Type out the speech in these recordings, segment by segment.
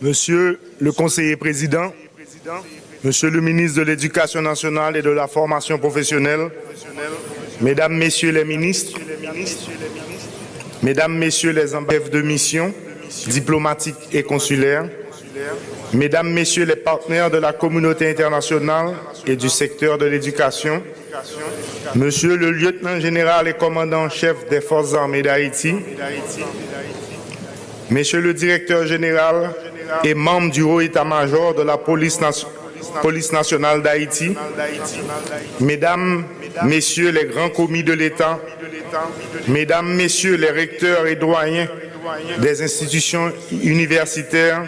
Monsieur le conseiller président, Monsieur le ministre de l'Éducation nationale et de la formation professionnelle, Mesdames, Messieurs les ministres, Mesdames, Messieurs les chefs de mission diplomatiques et consulaires, Mesdames, Messieurs les partenaires de la communauté internationale et du secteur de l'éducation, Monsieur le lieutenant général et commandant en chef des forces armées d'Haïti, Monsieur le directeur général et membre du haut état-major de la police nationale d'Haïti, Mesdames, Messieurs les grands commis de l'État, Mesdames, Messieurs les recteurs et doyens des institutions universitaires,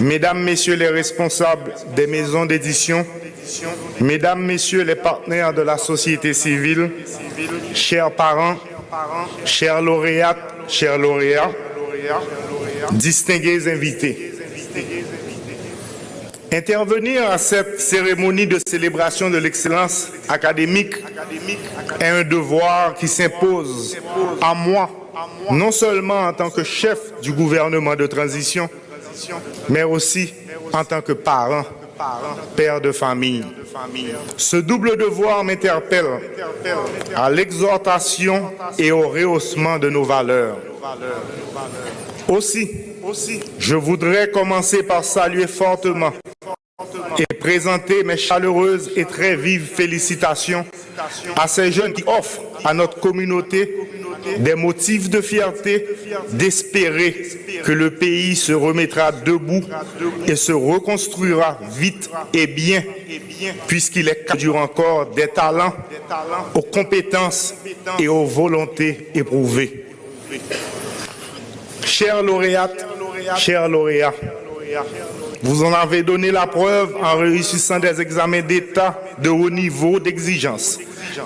Mesdames, Messieurs les responsables des maisons d'édition, Mesdames, Messieurs les partenaires de la société civile, chers parents, chers lauréates, chers lauréats, distingués invités. Intervenir à cette cérémonie de célébration de l'excellence académique est un devoir qui s'impose à moi, non seulement en tant que chef du gouvernement de transition, mais aussi en tant que parent, père de famille. Ce double devoir m'interpelle à l'exhortation et au rehaussement de nos valeurs. Aussi, je voudrais commencer par saluer fortement et présenter mes chaleureuses et très vives félicitations à ces jeunes qui offrent à notre communauté des motifs de fierté, d'espérer que le pays se remettra debout et se reconstruira vite et bien, puisqu'il est dur encore des talents, aux compétences et aux volontés éprouvées. Chers lauréates, chers lauréats, vous en avez donné la preuve en réussissant des examens d'État de haut niveau d'exigence,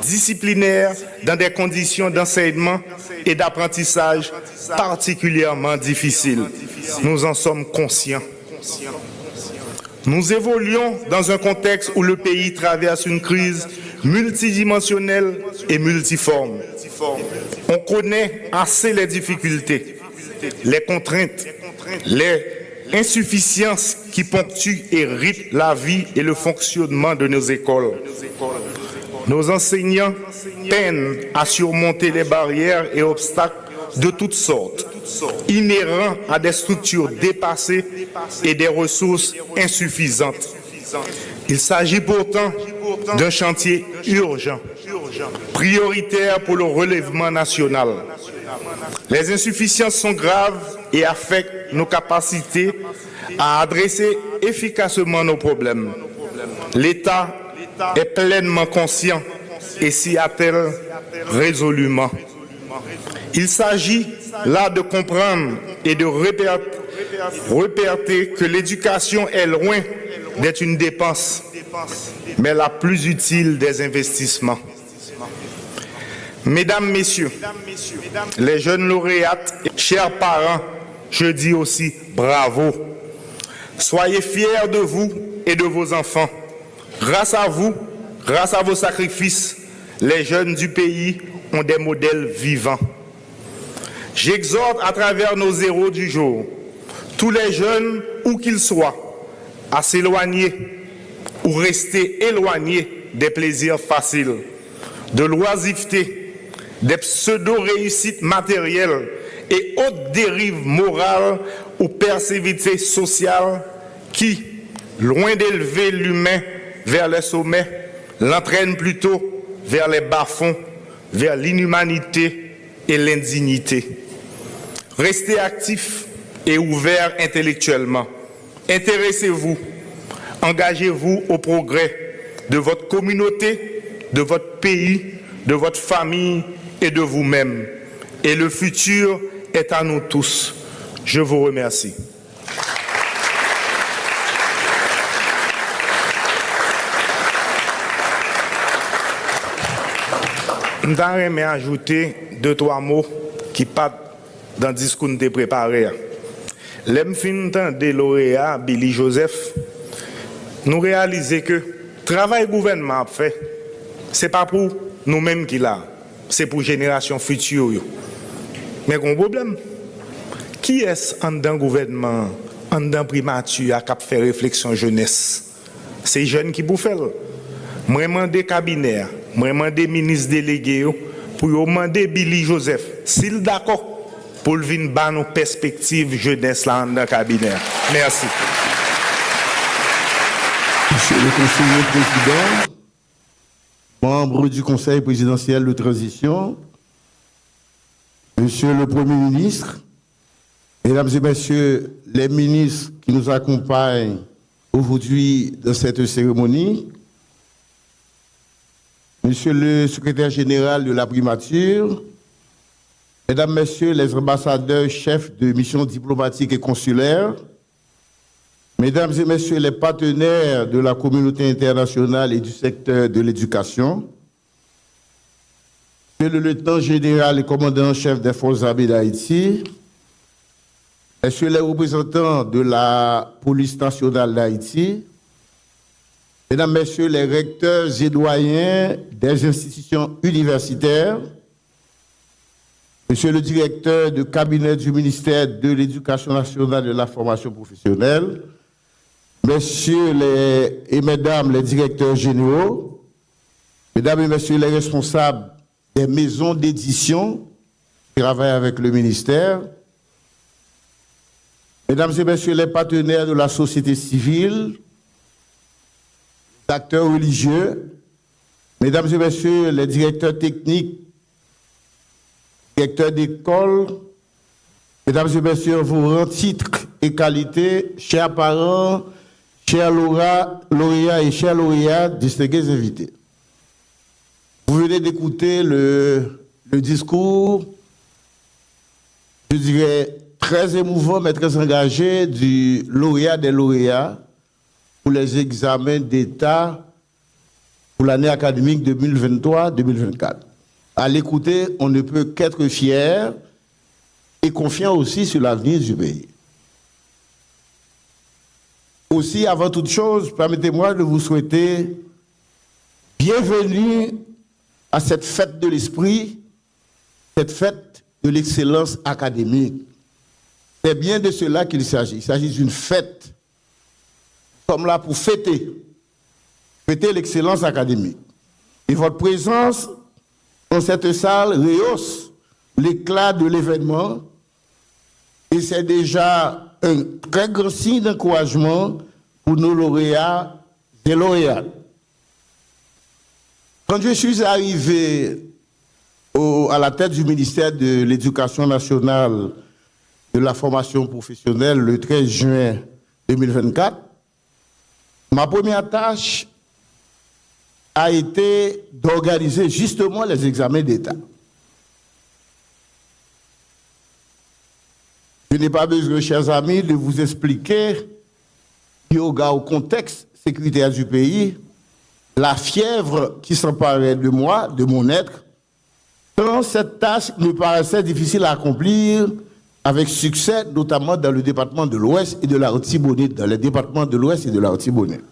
disciplinaires dans des conditions d'enseignement et d'apprentissage particulièrement difficiles. Nous en sommes conscients. Nous évoluons dans un contexte où le pays traverse une crise multidimensionnelle et multiforme. On connaît assez les difficultés, les contraintes, les insuffisances qui ponctuent et rythment la vie et le fonctionnement de nos écoles. Nos enseignants peinent à surmonter les barrières et obstacles de toutes sortes, inhérents à des structures dépassées et des ressources insuffisantes. Il s'agit pourtant d'un chantier urgent, prioritaire pour le relèvement national. Les insuffisances sont graves et affectent nos capacités à adresser efficacement nos problèmes. L'État est pleinement conscient et s'y attelle résolument. Il s'agit là de comprendre et de repérer que l'éducation est loin d'être une dépense, mais la plus utile des investissements. Mesdames, Messieurs, les jeunes lauréates, chers parents, je dis aussi bravo. Soyez fiers de vous et de vos enfants. Grâce à vous, grâce à vos sacrifices, les jeunes du pays ont des modèles vivants. J'exhorte à travers nos héros du jour, tous les jeunes, où qu'ils soient, à s'éloigner ou rester éloignés des plaisirs faciles, de l'oisiveté, des pseudo-réussites matérielles et hautes dérives morales ou persévérité sociale qui, loin d'élever l'humain vers les sommets, l'entraînent plutôt vers les bas-fonds, vers l'inhumanité et l'indignité. Restez actifs et ouverts intellectuellement. Intéressez-vous, engagez-vous au progrès de votre communauté, de votre pays, de votre famille et de vous-même. Et le futur est à nous tous. Je vous remercie. Je vais ajouter 2-3 mots qui partent dans le discours que nous avons préparé. L'emfin de lauréat Billy Joseph, nous réalisons que le travail que le gouvernement a fait, ce n'est pas pour nous-mêmes qui l'a, c'est pour les générations futures. Mais il y a un problème. Qui est-ce en dans le gouvernement, en dedans primature qui fait réflexion jeunesse. C'est jeunes qui pour faire. Moi demandé cabinet, moi demandé ministre délégué pour demander Billy Joseph s'il d'accord pour venir ba nos perspectives jeunesse là dans le cabinet. Merci. Monsieur le conseiller président, membre du Conseil présidentiel de transition, Monsieur le Premier ministre, Mesdames et Messieurs les ministres qui nous accompagnent aujourd'hui dans cette cérémonie, Monsieur le secrétaire général de la primature, Mesdames, Messieurs les ambassadeurs chefs de mission diplomatique et consulaire, Mesdames et Messieurs les partenaires de la communauté internationale et du secteur de l'éducation, Monsieur le lieutenant général et commandant-chef des forces armées d'Haïti, Messieurs les représentants de la police nationale d'Haïti, Mesdames, Messieurs les recteurs et doyens des institutions universitaires, Monsieur le directeur de cabinet du ministère de l'Éducation nationale et de la formation professionnelle, Messieurs et Mesdames les directeurs généraux, Mesdames et Messieurs les responsables des maisons d'édition qui travaillent avec le ministère, Mesdames et Messieurs les partenaires de la société civile, les acteurs religieux, Mesdames et Messieurs les directeurs techniques, directeurs d'école, Mesdames et Messieurs vos rangs, titres et qualités, chers parents, chers lauréats et chers lauréats, distingués invités. Vous venez d'écouter le discours, je dirais, très émouvant mais très engagé du lauréat des lauréats pour les examens d'État pour l'année académique 2023-2024. À l'écouter, on ne peut qu'être fier et confiant aussi sur l'avenir du pays. Aussi, avant toute chose, permettez-moi de vous souhaiter bienvenue à cette fête de l'esprit, cette fête de l'excellence académique. C'est bien de cela qu'il s'agit. Il s'agit d'une fête. Nous sommes là pour fêter l'excellence académique. Et votre présence dans cette salle rehausse l'éclat de l'événement et c'est déjà un très grand signe d'encouragement pour nos lauréats et lauréates. Quand je suis arrivé à la tête du ministère de l'Éducation nationale de la formation professionnelle le 13 juin 2024, ma première tâche a été d'organiser justement les examens d'État. Je n'ai pas besoin, chers amis, de vous expliquer, au contexte sécuritaire du pays, la fièvre qui s'emparait de moi, de mon être, tant cette tâche me paraissait difficile à accomplir avec succès, notamment dans le département de l'Ouest et de la Haute-Tibonite, dans les départements de l'Ouest et de la Haute-Tibonite.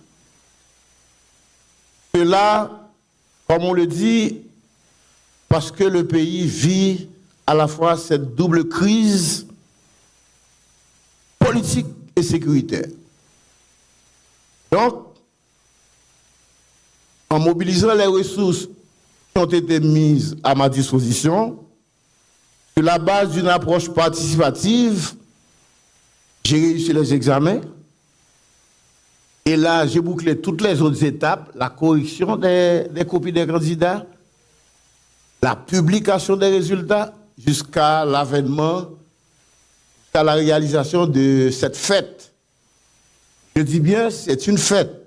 Cela, comme on le dit, parce que le pays vit à la fois cette double crise politique et sécuritaire. Donc, en mobilisant les ressources qui ont été mises à ma disposition, sur la base d'une approche participative, j'ai réussi les examens. Et là, j'ai bouclé toutes les autres étapes, la correction des copies des candidats, la publication des résultats, jusqu'à l'avènement, jusqu'à la réalisation de cette fête. Je dis bien, c'est une fête.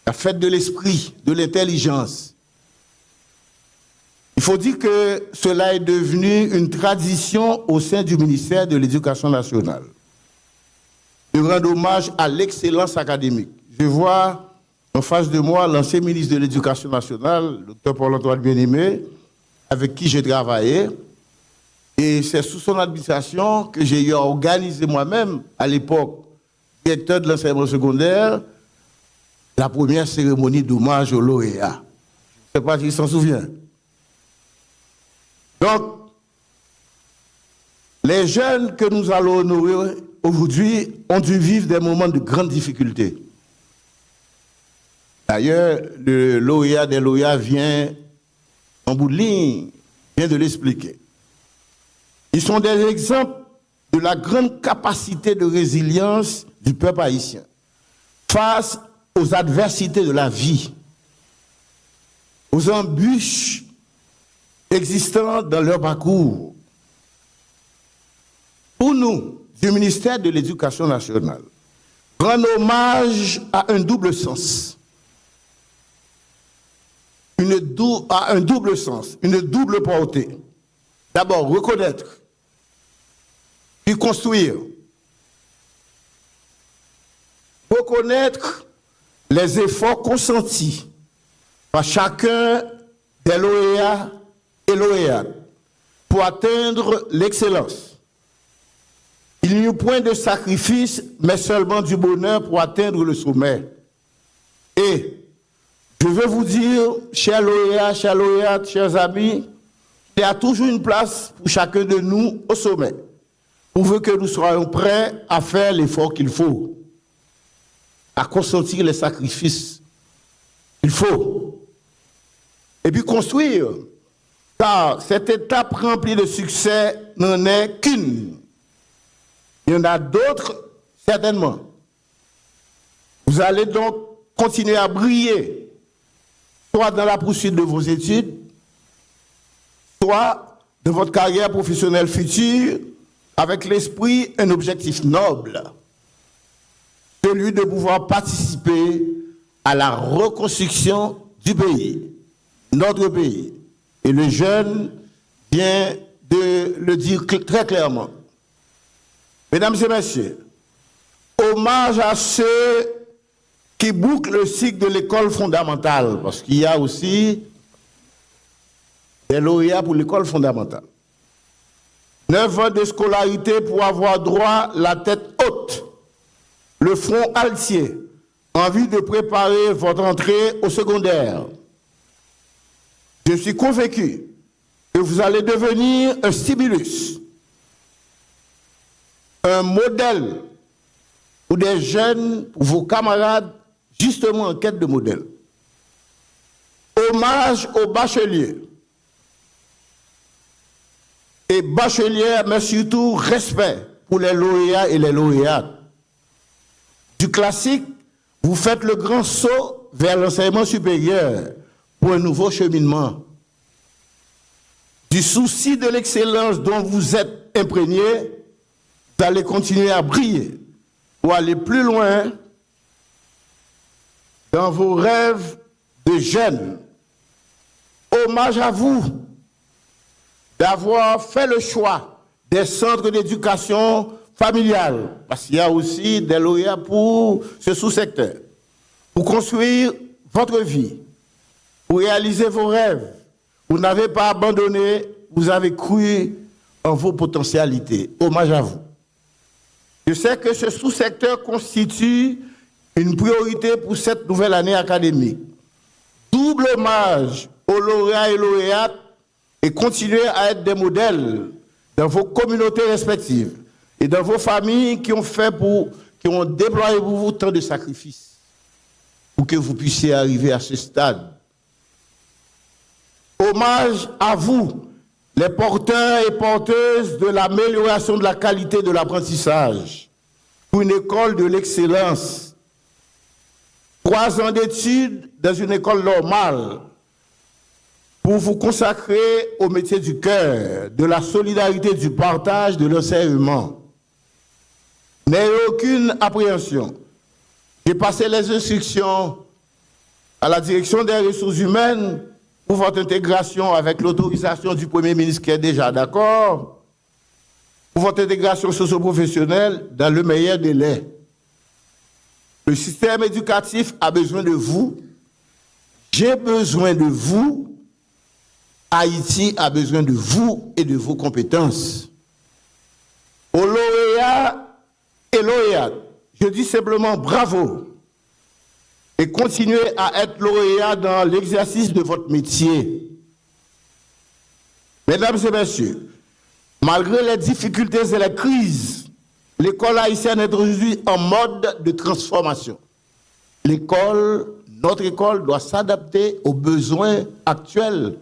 La fête de l'esprit, de l'intelligence. Il faut dire que cela est devenu une tradition au sein du ministère de l'Éducation nationale. De rendre hommage à l'excellence académique. Je vois en face de moi l'ancien ministre de l'Éducation nationale, le Dr Paul-Antoine Bien-Aimé, avec qui j'ai travaillé. Et c'est sous son administration que j'ai organisé moi-même, à l'époque, directeur de l'enseignement secondaire, la première cérémonie d'hommage aux lauréats. Je ne sais pas s'il s'en souvient. Donc, les jeunes que nous allons honorer aujourd'hui ont dû vivre des moments de grande difficulté. D'ailleurs, le lauréat des lauréats vient en bout de ligne, vient de l'expliquer. Ils sont des exemples de la grande capacité de résilience du peuple haïtien face aux adversités de la vie, aux embûches existant dans leur parcours. Pour nous, du ministère de l'Éducation nationale, rendre hommage à un double sens. Une double portée. D'abord, reconnaître, puis construire. Reconnaître les efforts consentis par chacun des lauréats et lauréates pour atteindre l'excellence. Il n'y eut point de sacrifice, mais seulement du bonheur pour atteindre le sommet. Et je veux vous dire, chers lauréats, chères lauréates, chers amis, il y a toujours une place pour chacun de nous au sommet, pourvu que nous soyons prêts à faire l'effort qu'il faut, à consentir les sacrifices qu'il faut, et puis construire, car cette étape remplie de succès n'en est qu'une. Il y en a d'autres, certainement. Vous allez donc continuer à briller, soit dans la poursuite de vos études, soit de votre carrière professionnelle future, avec l'esprit, un objectif noble, celui de pouvoir participer à la reconstruction du pays, notre pays. Et le jeune vient de le dire très clairement. Mesdames et messieurs, hommage à ceux qui bouclent le cycle de l'école fondamentale, parce qu'il y a aussi des lauréats pour l'école fondamentale. 9 ans de scolarité pour avoir droit la tête haute, le front altier, en vue de préparer votre entrée au secondaire. Je suis convaincu que vous allez devenir un stimulus, un modèle pour des jeunes, pour vos camarades, justement en quête de modèle. Hommage aux bacheliers et bachelières, mais surtout respect pour les lauréats et les lauréates. Du classique, vous faites le grand saut vers l'enseignement supérieur pour un nouveau cheminement. Du souci de l'excellence dont vous êtes imprégné, vous allez continuer à briller pour aller plus loin dans vos rêves de jeunes. Hommage à vous d'avoir fait le choix des centres d'éducation familiale, parce qu'il y a aussi des lauréats pour ce sous-secteur, pour construire votre vie, pour réaliser vos rêves. Vous n'avez pas abandonné, vous avez cru en vos potentialités. Hommage à vous. Je sais que ce sous-secteur constitue une priorité pour cette nouvelle année académique. Double hommage aux lauréats et lauréates et continuez à être des modèles dans vos communautés respectives et dans vos familles qui ont déployé pour vous tant de sacrifices pour que vous puissiez arriver à ce stade. Hommage à vous, les porteurs et porteuses de l'amélioration de la qualité de l'apprentissage pour une école de l'excellence. 3 ans d'études dans une école normale pour vous consacrer au métier du cœur, de la solidarité, du partage, de l'enseignement. N'ayez aucune appréhension. J'ai passé les instructions à la direction des ressources humaines pour votre intégration avec l'autorisation du Premier ministre qui est déjà d'accord, pour votre intégration socio-professionnelle dans le meilleur délai. Le système éducatif a besoin de vous, j'ai besoin de vous, Haïti a besoin de vous et de vos compétences. Aux lauréats et lauréates, je dis simplement bravo et continuez à être lauréat dans l'exercice de votre métier. Mesdames et messieurs, malgré les difficultés et les crises L'école haïtienne est aujourd'hui en mode de transformation. Notre école doit s'adapter aux besoins actuels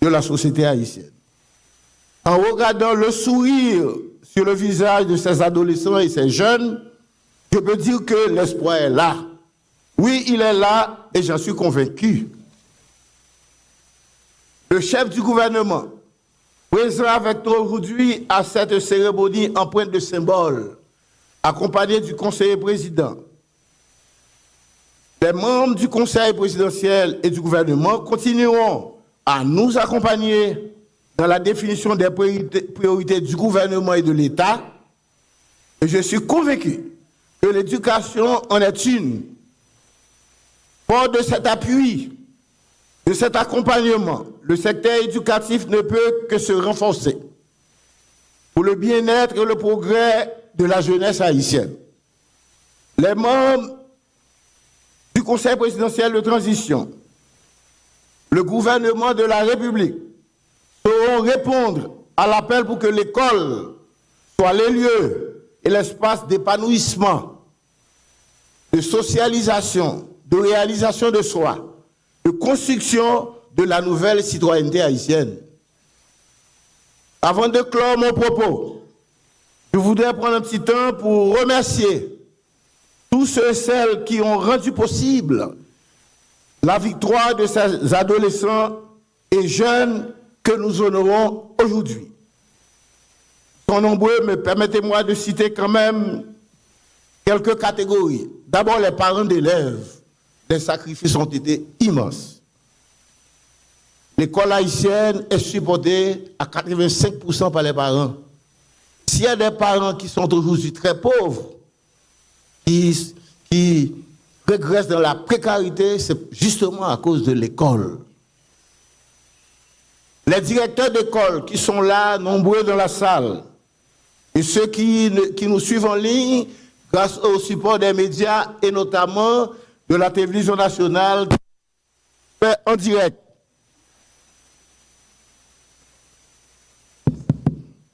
de la société haïtienne. En regardant le sourire sur le visage de ces adolescents et ces jeunes, je peux dire que l'espoir est là. Oui, il est là et j'en suis convaincu. Le chef du gouvernement, présent avec nous aujourd'hui à cette cérémonie empreinte de symbole, accompagné du conseiller président, les membres du conseil présidentiel et du gouvernement continueront à nous accompagner dans la définition des priorités du gouvernement et de l'État. Et je suis convaincu que l'éducation en est une. Fort de cet appui, de cet accompagnement, le secteur éducatif ne peut que se renforcer pour le bien-être et le progrès de la jeunesse haïtienne. Les membres du Conseil présidentiel de transition, le gouvernement de la République sauront répondre à l'appel pour que l'école soit les lieux et l'espace d'épanouissement, de socialisation, de réalisation de soi, de construction de la nouvelle citoyenneté haïtienne. Avant de clore mon propos, je voudrais prendre un petit temps pour remercier tous ceux et celles qui ont rendu possible la victoire de ces adolescents et jeunes que nous honorons aujourd'hui. Ils sont nombreux, mais permettez-moi de citer quand même quelques catégories. D'abord, les parents d'élèves. Les sacrifices ont été immenses. L'école haïtienne est supportée à 85% par les parents. S'il y a des parents qui sont aujourd'hui très pauvres, qui régressent dans la précarité, c'est justement à cause de l'école. Les directeurs d'école qui sont là, nombreux dans la salle, et ceux qui nous suivent en ligne, grâce au support des médias et notamment de la télévision nationale, en direct.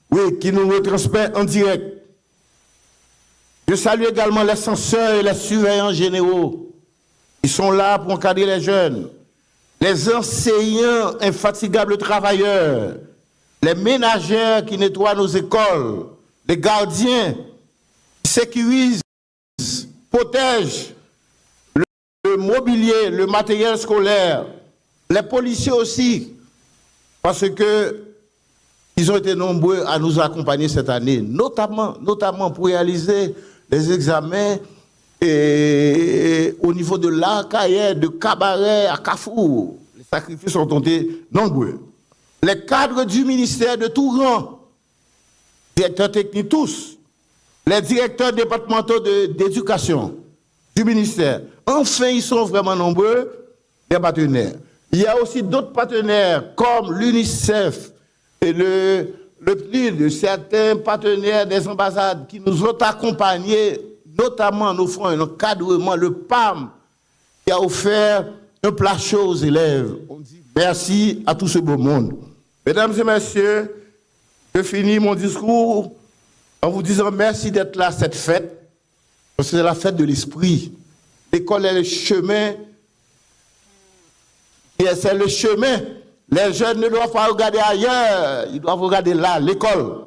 Oui, qui nous retransmet en direct. Je salue également les censeurs et les surveillants généraux qui sont là pour encadrer les jeunes, les enseignants infatigables travailleurs, les ménagères qui nettoient nos écoles, les gardiens qui sécurisent, protègent le mobilier, le matériel scolaire, les policiers aussi, parce que ils ont été nombreux à nous accompagner cette année, notamment pour réaliser les examens au niveau de l'Arcaïe, de Cabaret à Carrefour. Les sacrifices ont été nombreux. Les cadres du ministère de tout rang, directeurs techniques tous, les directeurs départementaux d'éducation du ministère, enfin ils sont vraiment nombreux, les partenaires. Il y a aussi d'autres partenaires comme l'UNICEF et le PNUD, certains partenaires des ambassades qui nous ont accompagnés, notamment en offrant un encadrement, le PAM, qui a offert un plat chaud aux élèves. On dit merci à tout ce beau monde. Mesdames et messieurs, je finis mon discours en vous disant merci d'être là à cette fête, parce que c'est la fête de l'esprit. L'école est le chemin, et c'est le chemin. Les jeunes ne doivent pas regarder ailleurs, ils doivent regarder là, l'école.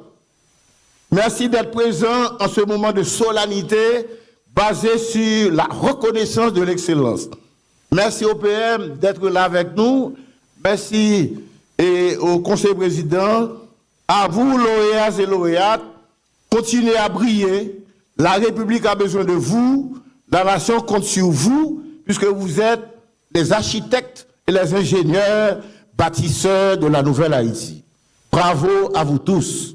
Merci d'être présents en ce moment de solennité basé sur la reconnaissance de l'excellence. Merci au PM d'être là avec nous. Merci au Conseil président. À vous, lauréats et lauréates, continuez à briller. La République a besoin de vous. La nation compte sur vous, puisque vous êtes les architectes et les ingénieurs bâtisseurs de la nouvelle Haïti. Bravo à vous tous.